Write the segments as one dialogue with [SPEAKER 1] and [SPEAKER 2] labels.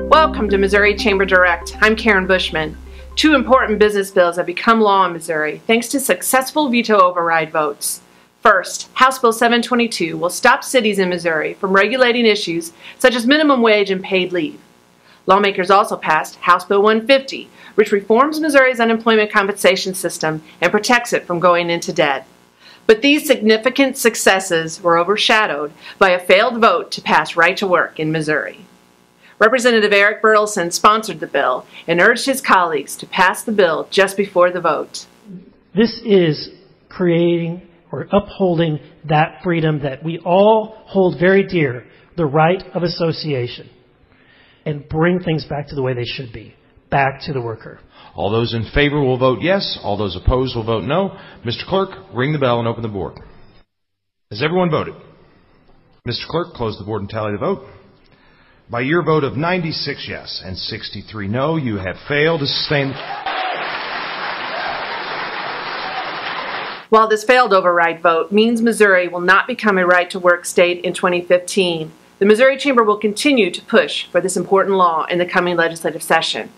[SPEAKER 1] Welcome to Missouri Chamber Direct. I'm Karen Bushman. Two important business bills have become law in Missouri thanks to successful veto override votes. First, House Bill 722 will stop cities in Missouri from regulating issues such as minimum wage and paid leave. Lawmakers also passed House Bill 150, which reforms Missouri's unemployment compensation system and protects it from going into debt. But these significant successes were overshadowed by a failed vote to pass right to work in Missouri. Representative Eric Burleson sponsored the bill and urged his colleagues to pass the bill just before the vote.
[SPEAKER 2] This is creating or upholding that freedom that we all hold very dear, the right of association, and bring things back to the way they should be, back to the worker.
[SPEAKER 3] All those in favor will vote yes. All those opposed will vote no. Mr. Clerk, ring the bell and open the board. Has everyone voted? Mr. Clerk, close the board and tally the vote. By your vote of 96 yes and 63 no, you have failed to sustain.
[SPEAKER 1] While this failed override vote means Missouri will not become a right-to-work state in 2015, the Missouri Chamber will continue to push for this important law in the coming legislative session.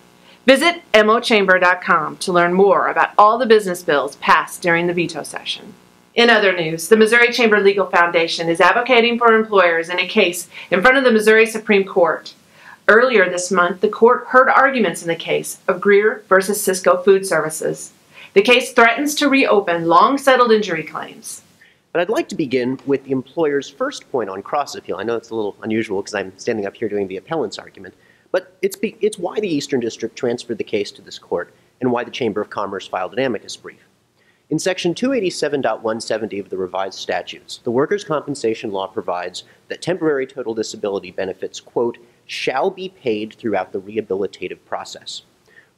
[SPEAKER 1] Visit mochamber.com to learn more about all the business bills passed during the veto session. In other news, the Missouri Chamber Legal Foundation is advocating for employers in a case in front of the Missouri Supreme Court. Earlier this month, the court heard arguments in the case of Greer versus Cisco Food Services. The case threatens to reopen long-settled injury claims.
[SPEAKER 4] But I'd like to begin with the employer's first point on cross-appeal. I know it's a little unusual because I'm standing up here doing the appellant's argument, but it's why the Eastern District transferred the case to this court and why the Chamber of Commerce filed an amicus brief. In Section 287.170 of the revised statutes, the workers' compensation law provides that temporary total disability benefits, quote, shall be paid throughout the rehabilitative process.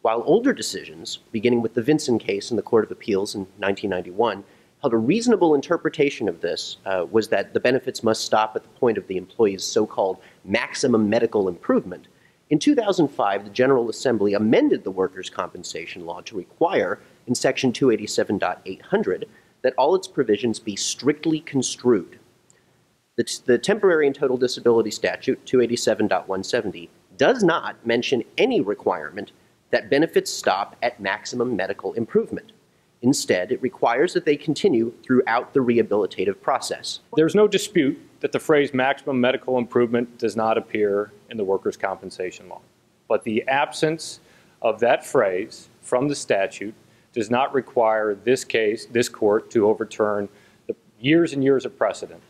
[SPEAKER 4] While older decisions, beginning with the Vinson case in the Court of Appeals in 1991, held a reasonable interpretation of this was that the benefits must stop at the point of the employee's so-called maximum medical improvement. In 2005, the General Assembly amended the workers' compensation law to require, in Section 287.800, that all its provisions be strictly construed. The temporary and total disability statute, 287.170, does not mention any requirement that benefits stop at maximum medical improvement. Instead, it requires that they continue throughout the rehabilitative process.
[SPEAKER 5] There's no dispute that the phrase maximum medical improvement does not appear in the workers' compensation law. But the absence of that phrase from the statute does not require this court to overturn the years and years of precedent,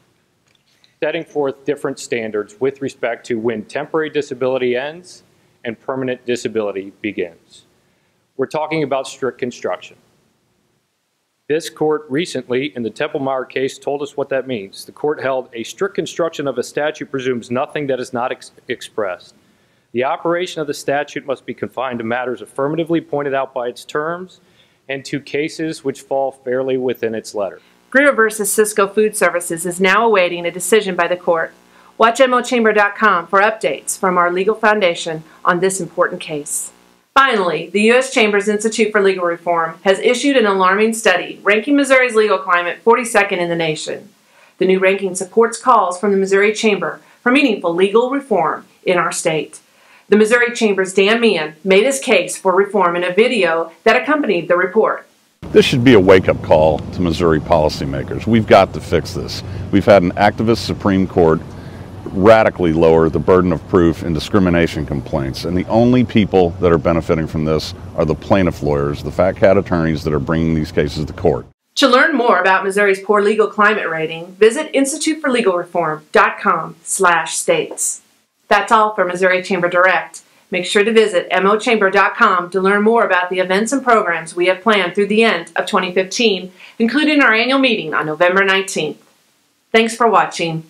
[SPEAKER 5] setting forth different standards with respect to when temporary disability ends and permanent disability begins. We're talking about strict construction. This court recently, in the Templemeyer case, told us what that means. The court held a strict construction of a statute presumes nothing that is not expressed. The operation of the statute must be confined to matters affirmatively pointed out by its terms and to cases which fall fairly within its letter.
[SPEAKER 1] Greer versus Cisco Food Services is now awaiting a decision by the court. Watch mochamber.com for updates from our legal foundation on this important case. Finally, the U.S. Chamber's Institute for Legal Reform has issued an alarming study ranking Missouri's legal climate 42nd in the nation. The new ranking supports calls from the Missouri Chamber for meaningful legal reform in our state. The Missouri Chamber's Dan Meehan made his case for reform in a video that accompanied the report.
[SPEAKER 6] This should be a wake-up call to Missouri policymakers. We've got to fix this. We've had an activist Supreme Court radically lower the burden of proof in discrimination complaints, and the only people that are benefiting from this are the plaintiff lawyers, the fat cat attorneys that are bringing these cases to court.
[SPEAKER 1] To learn more about Missouri's poor legal climate rating, visit instituteforlegalreform.com/states. That's all for Missouri Chamber Direct. Make sure to visit mochamber.com to learn more about the events and programs we have planned through the end of 2015, including our annual meeting on November 19th. Thanks for watching.